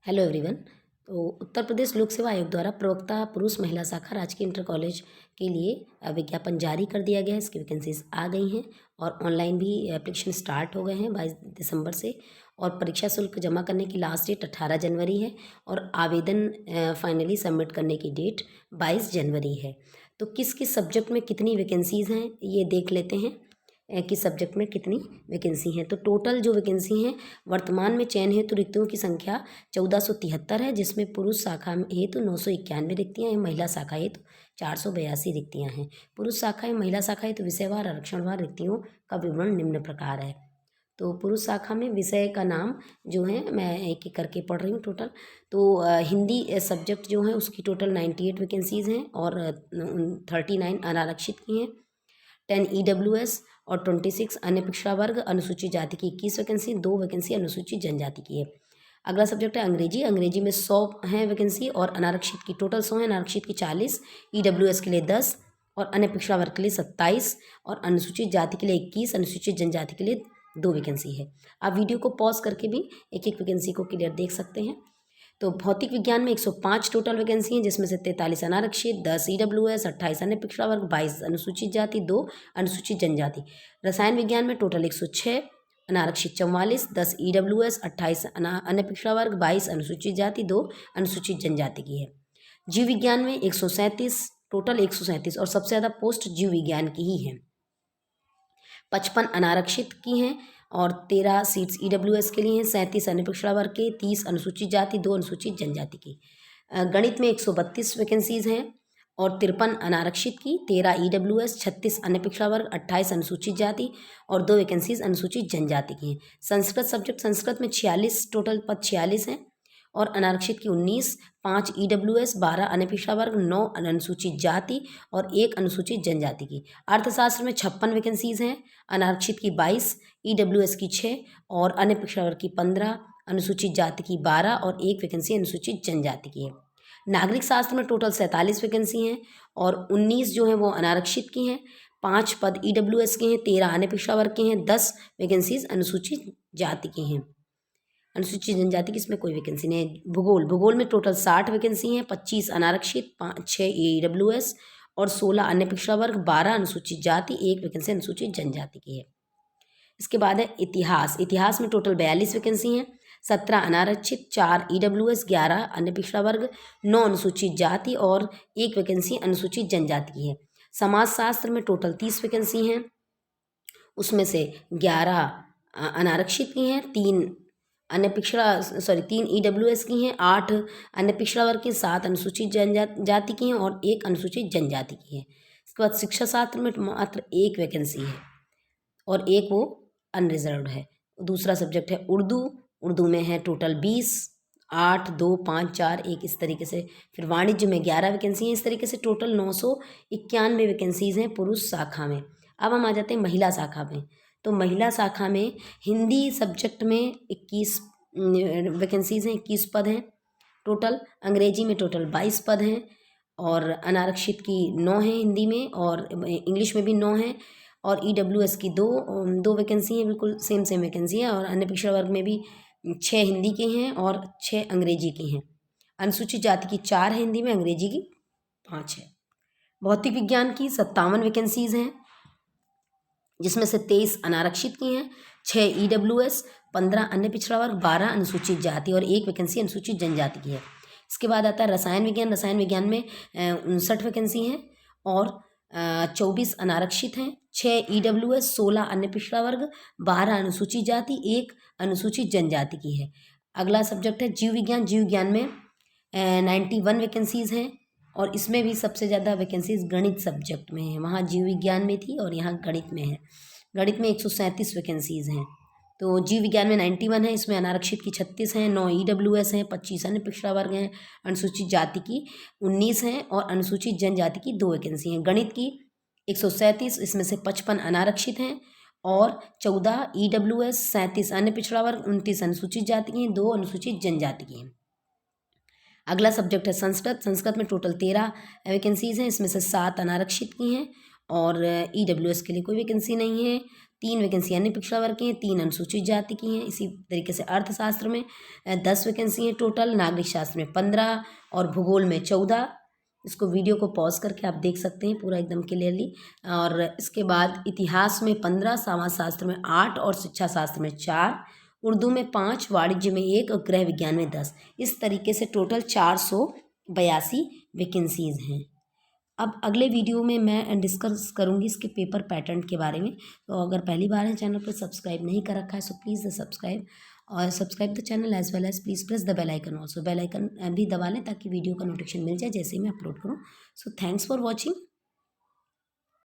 Hello everyone. तो उत्तर प्रदेश लोक सेवा आयोग द्वारा प्रवक्ता पुरुष महिला शाखा राजकीय इंटर कॉलेज के लिए विज्ञापन जारी कर दिया गया है। इसकी वैकेंसीज आ गई हैं और ऑनलाइन भी एप्लीकेशन स्टार्ट हो गए हैं 22 दिसंबर से। और परीक्षा शुल्क जमा करने की लास्ट डेट 18 जनवरी है और आवेदन फाइनली सबमिट करने की डेट 22 जनवरी है। तो किस किस सब्जेक्ट में कितनी वैकेंसीज़ हैं ये देख लेते हैं। किस सब्जेक्ट में कितनी वैकेंसी हैं। तो टोटल जो वैकेंसी हैं वर्तमान में चयन हेतु रिक्तियों की संख्या 1473 है, जिसमें पुरुष शाखा हेतु 991 रिक्तियाँ हैं, महिला शाखा हेतु 482 रिक्तियाँ हैं। पुरुष शाखा एवं महिला शाखा हेतु विषयवार आरक्षणवार रिक्तियों का विवरण निम्न प्रकार है। तो पुरुष शाखा में विषय का नाम जो है मैं एक एक करके पढ़ रही हूँ टोटल। तो हिंदी सब्जेक्ट जो है उसकी टोटल 98 वैकेंसीज़ हैं और 39 अनारक्षित की हैं, 10 EWS और 26 अन्य पिछड़ा वर्ग अनुसूचित जाति की 21 वैकेंसी, 2 वैकेंसी अनुसूचित जनजाति की है। अगला सब्जेक्ट है अंग्रेजी। अंग्रेजी में 100 हैं वैकेंसी और अनारक्षित की टोटल 100 है, अनारक्षित की 40, EWS के लिए 10 और अन्य पिछड़ा वर्ग के लिए 27 और अनुसूचित जाति के लिए 21, अनुसूचित जनजाति के लिए 2 वैकेंसी है। आप वीडियो को पॉज करके भी एक एक वैकेंसी को क्लियर देख सकते हैं। तो भौतिक विज्ञान में 105 टोटल वैकेंसी हैं, जिसमें से 43 अनारक्षित, 10 EWS, 28 अन्य पिछड़ा वर्ग, 22 अनुसूचित जाति, 2 अनुसूचित जनजाति। रसायन विज्ञान में टोटल 106 अनारक्षित, 44, 10 EWS, 28 अन्य पिछड़ा वर्ग, 22 अनुसूचित जाति, 2 अनुसूचित जनजाति की है। जीव विज्ञान में 137 टोटल 137 और सबसे ज़्यादा पोस्ट जीव विज्ञान की ही है। 55 अनारक्षित की हैं और 13 सीट्स EWS के लिए हैं, 37 अन्य पिछड़ा वर्ग के, 30 अनुसूचित जाति, 2 अनुसूचित जनजाति की। गणित में 132 वैकेंसीज़ हैं और 53 अनारक्षित की, 13 EWS, 36 अन्य पिछड़ा वर्ग, 28 अनुसूचित जाति और 2 वैकेंसीज अनुसूचित जनजाति की हैं। संस्कृत सब्जेक्ट, संस्कृत में 46 टोटल पद 46 हैं और अनारक्षित की 19, 5 EWS, 12 अन्य पिछड़ा वर्ग, 9 अनुसूचित जाति और 1 अनुसूचित जनजाति की। अर्थशास्त्र में 56 वैकेंसीज़ हैं, अनारक्षित की 22, EWS की 6 और अन्य पिछड़ा वर्ग की 15, अनुसूचित जाति की 12 और 1 वैकेंसी अनुसूचित जनजाति की है। नागरिक शास्त्र में टोटल 47 वैकेंसी हैं और 19 जो हैं वो अनारक्षित की हैं, 5 पद EWS के हैं, 13 अन्य पिछड़ा वर्ग के हैं, 10 वैकेंसीज अनुसूचित जाति की हैं। अनुसूचित जनजाति की इसमें कोई वैकेंसी नहीं है। भूगोल, भूगोल में टोटल 60 वैकेंसी हैं, 25 अनारक्षित, 6 EWS और 16 अन्य पिछड़ा वर्ग, 12 अनुसूचित जाति, 1 वैकेंसी अनुसूचित जनजाति की है। इसके बाद है इतिहास। इतिहास में टोटल 42 वैकेंसी हैं, 17 अनारक्षित, 4 EWS, 11 अन्य पिछड़ा वर्ग, 9 अनुसूचित जाति और 1 वैकेंसी अनुसूचित जनजाति की है। समाजशास्त्र में टोटल 30 वैकेंसी हैं, उसमें से 11 अनारक्षित की हैं, 3 EWS की हैं, 8 अन्य पिछड़ा वर्ग की, 7 अनुसूचित जनजाति की हैं और 1 अनुसूचित जनजाति की है। इसके बाद शिक्षा शास्त्र में मात्र 1 वैकेंसी है और 1 वो अनरिजर्व्ड है। दूसरा सब्जेक्ट है उर्दू। उर्दू में है टोटल 20, 8, 2, 5, 4, 1 इस तरीके से। फिर वाणिज्य में 11 वैकेंसी हैं। इस तरीके से टोटल 991 वैकेंसीज़ हैं पुरुष शाखा में। अब हम आ जाते हैं महिला शाखा में। तो महिला शाखा में हिंदी सब्जेक्ट में 21 वैकेंसीज़ हैं, 21 पद हैं टोटल। अंग्रेजी में टोटल 22 पद हैं और अनारक्षित की 9 हैं हिंदी में और इंग्लिश में भी 9 हैं और EWS की 2 वैकेंसी हैं, बिल्कुल सेम वैकेंसी है। और अन्य पिछड़ा वर्ग में भी 6 हिंदी के हैं और 6 अंग्रेजी की हैं। अनुसूचित जाति की 4 है हिंदी में, अंग्रेजी की 5 है। भौतिक विज्ञान की 57 वैकेंसीज़ हैं, जिसमें से 23 अनारक्षित की हैं, 6 EWS, 15 अन्य पिछड़ा वर्ग, 12 अनुसूचित जाति और 1 वैकेंसी अनुसूचित जनजाति की है। इसके बाद आता है रसायन विज्ञान। रसायन विज्ञान में 59 वैकेंसी हैं और 24 अनारक्षित हैं, 6 EWS, 16 अन्य पिछड़ा वर्ग, 12 अनुसूचित जाति, 1 अनुसूचित जनजाति की है। अगला सब्जेक्ट है जीव विज्ञान। जीव विज्ञान में 91 वैकेंसीज़ हैं और इसमें भी सबसे ज़्यादा वैकेंसीज गणित सब्जेक्ट में है। वहाँ जीव विज्ञान में थी और यहाँ गणित में है। गणित में 137 वैकेंसीज़ हैं। तो जीव विज्ञान में 91 है, इसमें अनारक्षित की 36 हैं, 9 EWS हैं, 25 अन्य पिछड़ा वर्ग हैं, अनुसूचित जाति की 19 हैं और अनुसूचित जनजाति की 2 वैकेंसी हैं। गणित की 137, इसमें से 55 अनारक्षित हैं और 14 EWS, 37 अन्य पिछड़ा वर्ग, 29 अनुसूचित जाति की हैं, 2 अनुसूचित जनजाति की हैं। अगला सब्जेक्ट है संस्कृत। संस्कृत में टोटल 13 वैकेंसीज़ हैं, इसमें से 7 अनारक्षित की हैं और EWS के लिए कोई वैकेंसी नहीं है। 3 वैकेंसी अन्य पिछड़ा वर्ग की हैं, 3 अनुसूचित जाति की हैं। इसी तरीके से अर्थशास्त्र में 10 वैकेंसी हैं टोटल, नागरिक शास्त्र में 15 और भूगोल में 14। इसको वीडियो को पॉज करके आप देख सकते हैं पूरा एकदम क्लियरली। और इसके बाद इतिहास में 15, समाजशास्त्र में 8 और शिक्षा शास्त्र में 4, उर्दू में 5, वाणिज्य में 1 और गृह विज्ञान में 10। इस तरीके से टोटल 482 वैकेंसीज़ हैं। अब अगले वीडियो में मैं डिस्कस करूंगी इसके पेपर पैटर्न के बारे में। तो अगर पहली बार है चैनल पर सब्सक्राइब नहीं कर रखा है सो प्लीज़ सब्सक्राइब, और subscribe the channel as well as please press the bell icon also. Bell icon भी दबा लें ताकि वीडियो का नोटिफिकेशन मिल जाए जैसे ही मैं अपलोड करूँ। So thanks for watching.